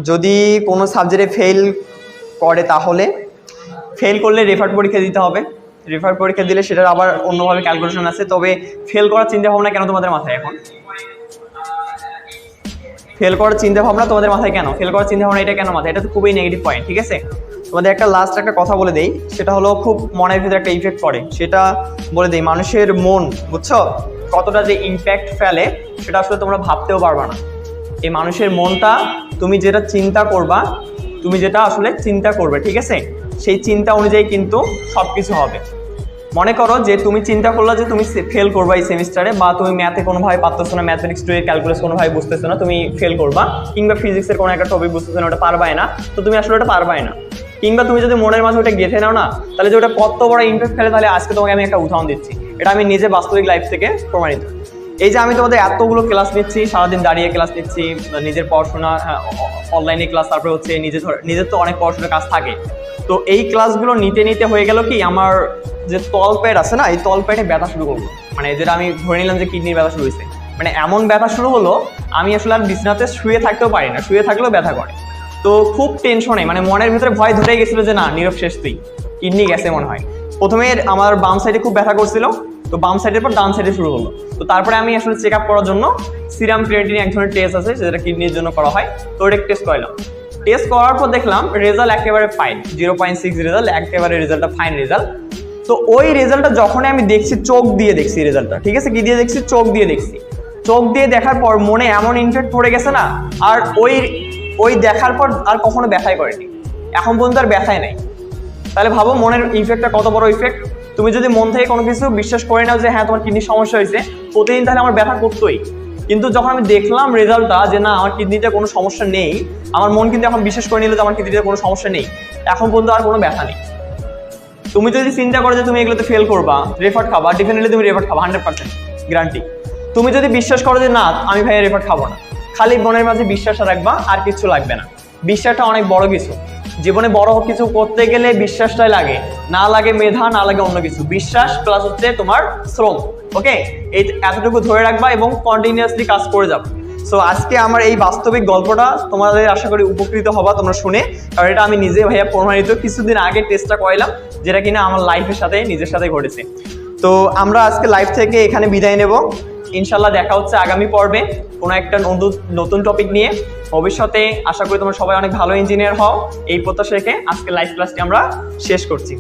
যদি কোনো সাবজেক্টে ফেল করে তাহলে ফেল করলে রেফার পরীক্ষা দিতে হবে। রেফার পরীক্ষা দিলে সেটার আবার অন্যভাবে ক্যালকুলেশন আছে। তবে ফেল করার চিন্তা ভাবনা কেন তোমাদের মাথায় এখন? ফেল করার চিন্তা ভাবনা তোমাদের মাথায় কেন? ফেল করার চিন্তা ভাবনা এটা কেন মাথায়? এটা তো খুবই নেগেটিভ পয়েন্ট, ঠিক আছে? তোমাদের লাস্ট একটা কথা বলে দেই, সেটা হলো খুব মনের ভিতরে একটা ইফেক্ট পড়ে, সেটা বলে দেই। মানুষের মন, বুঝছো, কতটা যে ইম্প্যাক্ট ফেলে সেটা আসলে তোমরা ভাবতেও পারবা না। এই মানুষের মনটা তুমি যেটা চিন্তা করবা, তুমি যেটা আসলে চিন্তা করবে, ঠিক আছে, সেই চিন্তা অনুযায়ী কিন্তু সব কিছু হবে। মনে করো যে তুমি চিন্তা করলে যে তুমি ফেল করবা এই সেমিস্টারে, বা তুমি ম্যাথে কোনোভাবে পারতেছো না, ম্যাথমেটিক্স 2 এর ক্যালকুলাস কোনোভাবে বুঝতেছো না, তুমি ফেল করবা, কিংবা ফিজিক্সের কোনো একটা টপিক বুঝতেছো না, ওটা পারবাই না, তো তুমি আসলে ওটা পারবাই না। কিংবা তুমি যদি মনের মাঝে ওটা গেঁথে নাও না, তাহলে যে ওটা কত বড় ইম্প্যাক্ট ফেলে, তাহলে আজকে তোমাকে আমি একটা উদাহরণ দিচ্ছি, এটা আমি নিজে বাস্তবিক লাইফ থেকে প্রমাণিত। এই যে আমি তোমাদের এতগুলো ক্লাস নিচ্ছি, সারাদিন দাঁড়িয়ে ক্লাস নিচ্ছি, নিজের পড়াশোনা, অনলাইনে ক্লাস, তারপরে হচ্ছে নিজের তো অনেক পড়াশোনার কাজ থাকে। তো এই ক্লাসগুলো নিতে নিতে হয়ে গেল কি, আমার যে তলপেট আছে না, এই তলপেটে ব্যথা শুরু করলো। মানে যেটা আমি ধরে নিলাম যে কিডনির ব্যথা শুরু হয়েছে, মানে এমন ব্যথা শুরু হলো আমি আসলে আর বিছানাতে শুয়ে থাকতেও পারি না, শুয়ে থাকলেও ব্যথা করে। তো খুব টেনশনে, মানে মনের ভিতরে ভয় ধরে গেছিল যে না, নীরব শেষ, তুই কিডনি গেছে মনে হয়। প্রথমে আমার বাম সাইডে খুব ব্যথা করছিল, তো বাম সাইডের পর ডান সাইডে শুরু হলো। তো তারপরে আমি আসলে চেক আপ করার জন্য সিরাম ক্রিয়েটিনিন এক ধরনের টেস্ট আছে যেটা কিডনির জন্য করা হয়, তো ওটা টেস্ট করালাম। টেস্ট করার পর দেখলাম রেজাল্ট একেবারে ফাইন, 0.6 রেজাল্ট, একেবারে রেজাল্টটা ফাইন রেজাল্ট। তো ওই রেজাল্টটা যখনই আমি দেখছি, চোখ দিয়ে দেখছি রেজাল্টটা, ঠিক আছে, কি দিয়ে দেখছি? চোখ দিয়ে দেখছি। চোখ দিয়ে দেখার পর মনে এমন ইনফেক্ট পড়ে গেছে না, আর ওই দেখার পর আর কখনো ব্যথাই করেনি, এখন পর্যন্ত আর ব্যথাই নাই। তাহলে ভাবো মনের ইফেক্টটা কত বড় ইফেক্ট। তুমি যদি মন থেকে কোনো কিছু বিশ্বাস করে নাও যে হ্যাঁ তোমার কিডনির সমস্যা হয়েছে, প্রতিদিন তাহলে আমার ব্যথা করতোই। কিন্তু যখন আমি দেখলাম রেজাল্টটা যে না, আমার কিডনিতে কোনো সমস্যা নেই, আমার মন কিন্তু এখন বিশ্বাস করে নিল যে আমার কিডনিতে কোনো সমস্যা নেই, এখন পর্যন্ত আর কোনো ব্যথা নেই। তুমি যদি চিন্তা করো যে তুমি এগুলোতে ফেল করবা, রেফার্ট খাবা, ডেফিনেটলি তুমি রেফার্ট খাবা, 100% গ্যারান্টি। তুমি যদি বিশ্বাস করো যে না আমি ভাই রেফার্ট খাবো না, খালি মনের মাঝে বিশ্বাসটা রাখবা, আর কিছু লাগবে না। বিশ্বাসটা অনেক বড় কিছু, জীবনে বড় কিছু করতে গেলে বিশ্বাসটাই লাগে, না লাগে মেধা, না লাগে অন্য কিছু, বিশ্বাস প্লাস হচ্ছে তোমার শ্রম। ওকে, এই এতটুকু ধরে রাখবা এবং কন্টিনিউয়াসলি কাজ করে যাবে। সো আজকে আমার এই বাস্তবিক গল্পটা তোমাদের আশা করি উপকৃত হবা তোমরা শুনে, কারণ এটা আমি নিজে ভাইয়া প্রমাণিত, কিছুদিন আগে টেস্টটা করাইলাম, যেটা কিনা আমার লাইফের সাথে নিজের সাথে ঘটেছে। তো আমরা আজকে লাইফ থেকে এখানে বিদায় নেব, ইনশাল্লাহ দেখা হচ্ছে আগামী পর্বে কোনো একটা নতুন টপিক নিয়ে। ভবিষ্যতে আশা করি তোমরা সবাই অনেক ভালো ইঞ্জিনিয়ার হও, এই প্রত্যাশা রেখে আজকে লাইভ ক্লাসটি আমরা শেষ করছি।